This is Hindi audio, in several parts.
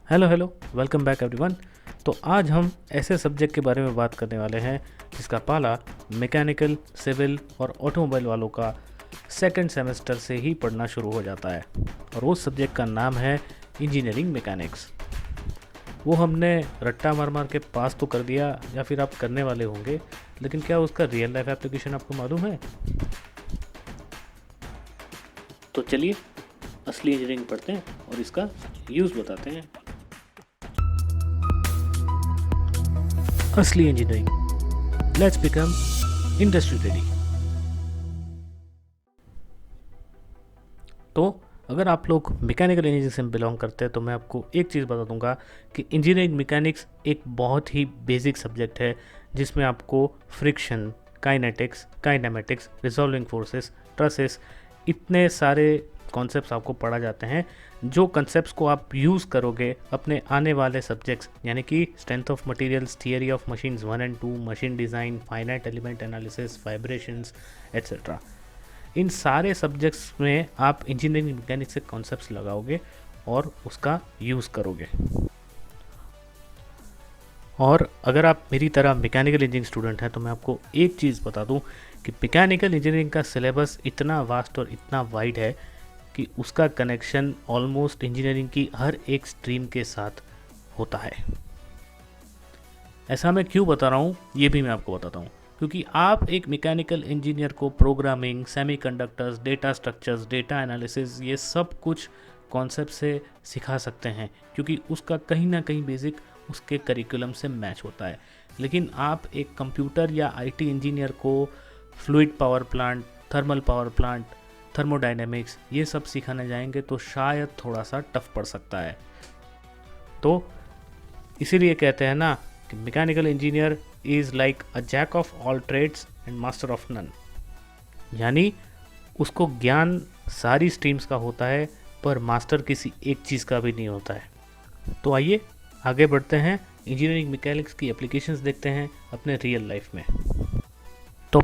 Hello hello, welcome back everyone. तो आज हम ऐसे सब्जेक्ट के बारे में बात करने वाले हैं जिसका पाला मैकेनिकल, सिविल और ऑटोमोबाइल वालों का सेकंड सेमेस्टर से ही पढ़ना शुरू हो जाता है। और उस सब्जेक्ट का नाम है इंजीनियरिंग मैकेनिक्स। वो हमने रट्टा मार मार के पास तो कर दिया या फिर आप करने वाले होंगे, लेकिन क्या उसका रियल लाइफ एप्लीकेशन आपको मालूम है? तो चलिए असली इंजीनियरिंग पढ़ते हैं और इसका यूज़ बताते हैं। असली engineering, let's become industry ready. तो अगर आप लोग मैकेनिकल इंजीनियरिंग से बिलोंग करते हैं तो मैं आपको एक चीज़ बता दूंगा कि इंजीनियरिंग मैकेनिक्स एक बहुत ही बेसिक सब्जेक्ट है जिसमें आपको friction, kinetics, kinematics, resolving forces, trusses, इतने सारे कॉन्सेप्ट्स आपको पढ़ा जाते हैं जो कॉन्सेप्ट्स को आप यूज़ करोगे अपने आने वाले सब्जेक्ट्स यानी कि strength of materials, theory of machines 1 and 2, machine design, finite element analysis, vibrations etcetera. इन सारे सब्जेक्ट्स में आप इंजीनियरिंग मैकेनिक्स से कॉन्सेप्ट्स लगाओगे और उसका यूज़ करोगे। और अगर आप मेरी तरह मैकेनिकल इंजीनियरिंग स्टूडेंट हैं तो मैं आपको एक चीज़ बता दूं कि मैकेनिकल इंजीनियरिंग का सिलेबस इतना वास्ट और इतना वाइड है कि उसका कनेक्शन ऑलमोस्ट इंजीनियरिंग की हर एक स्ट्रीम के साथ होता है। ऐसा मैं क्यों बता रहा हूँ ये भी मैं आपको बताता हूँ, क्योंकि आप एक मैकेनिकल इंजीनियर को programming, semiconductors, data structures, data analysis, ये सब कुछ कॉन्सेप्ट से सिखा सकते हैं क्योंकि उसका कहीं ना कहीं बेसिक उसके करिकुलम से मैच होता है। लेकिन आप एक कंप्यूटर या आईटी इंजीनियर को fluid power plant, thermal power plant, thermodynamics ये सब सिखाने जाएंगे तो शायद थोड़ा सा टफ पड़ सकता है। तो इसीलिए कहते हैं ना कि mechanical engineer is like a jack of all trades and master of none, यानी उसको ज्ञान सारी स्ट्रीम्स का होता है पर मास्टर किसी एक चीज़ का भी नहीं होता है। तो आइए आगे बढ़ते हैं, इंजीनियरिंग मैकेनिक्स की एप्लीकेशंस देखते हैं अपने रियल लाइफ में। तो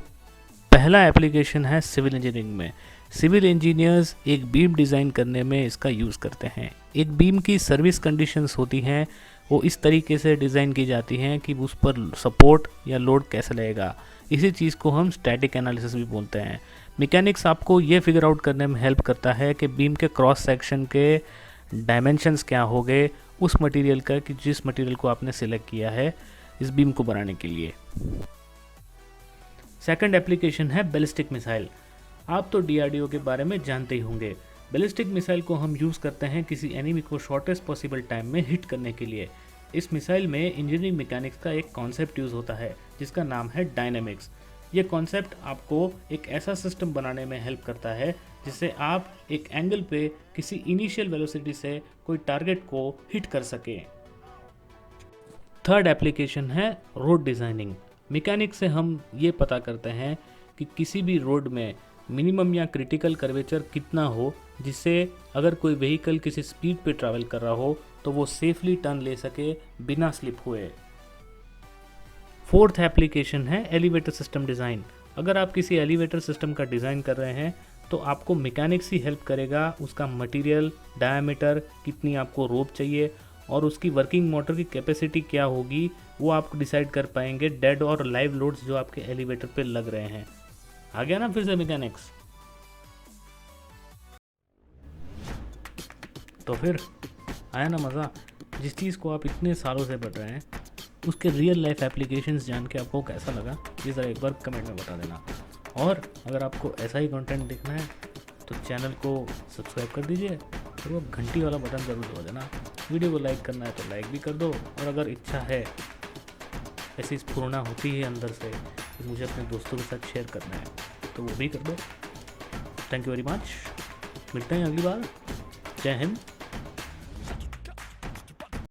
पहला एप्लीकेशन है सिविल इंजीनियरिंग में। सिविल इंजीनियर्स एक बीम डिज़ाइन करने में इसका यूज़ करते हैं। एक बीम की सर्विस कंडीशंस होती हैं, वो इस तरीके से डिज़ाइन की जाती हैं कि उस पर सपोर्ट या लोड कैसे लगेगा। इसी चीज़ को हम स्टैटिक एनालिसिस भी बोलते हैं। मैकेनिक्स आपको ये फिगर आउट करने में हेल्प करता है कि बीम के क्रॉस सेक्शन के डायमेंशंस क्या हो गए उस मटेरियल का, कि जिस मटेरियल को आपने सिलेक्ट किया है इस बीम को बनाने के लिए। सेकंड एप्लीकेशन है बैलिस्टिक मिसाइल। आप तो डीआरडीओ के बारे में जानते ही होंगे। बैलिस्टिक मिसाइल को हम यूज़ करते हैं किसी एनिमी को शॉर्टेस्ट पॉसिबल टाइम में हिट करने के लिए। इस मिसाइल में इंजीनियरिंग मैकेनिक्स का एक कॉन्सेप्ट यूज़ होता है जिसका नाम है डायनेमिक्स। ये कॉन्सेप्ट आपको एक ऐसा सिस्टम बनाने में हेल्प करता है जिससे आप एक एंगल पे किसी इनिशियल वेलोसिटी से कोई टारगेट को हिट कर सके। थर्ड एप्लीकेशन है रोड डिज़ाइनिंग। मैकेनिक्स से हम ये पता करते हैं कि किसी भी रोड में मिनिमम या क्रिटिकल कर्वेचर कितना हो जिससे अगर कोई व्हीकल किसी स्पीड पे ट्रैवल कर रहा हो तो वो सेफली टर्न ले सके बिना स्लिप हुए। फोर्थ एप्लीकेशन है एलिवेटर सिस्टम डिज़ाइन। अगर आप किसी एलिवेटर सिस्टम का डिज़ाइन कर रहे हैं तो आपको मैकेनिक्स ही हेल्प करेगा। उसका मटेरियल, डायामीटर, कितनी आपको रोप चाहिए और उसकी वर्किंग मोटर की कैपेसिटी क्या होगी वो आप डिसाइड कर पाएंगे डेड और लाइव लोड्स जो आपके एलिवेटर पे लग रहे हैं। आ गया ना फिर से मैकेनिक्स? तो फिर आया ना मज़ा? जिस चीज़ को आप इतने सालों से पढ़ रहे हैं उसके रियल लाइफ एप्लीकेशंस जान के आपको कैसा लगा ये ज़रा एक बार कमेंट में बता देना। और अगर आपको ऐसा ही कंटेंट देखना है तो चैनल को सब्सक्राइब कर दीजिए और वो घंटी वाला बटन ज़रूर दबा देना। वीडियो को लाइक करना है तो लाइक भी कर दो, और अगर इच्छा है, ऐसी स्फूर्णा होती है अंदर से कि मुझे अपने दोस्तों के साथ शेयर करना है तो वो भी कर दो। Thank you very much. मिलते हैं अगली बार। जय हिंद।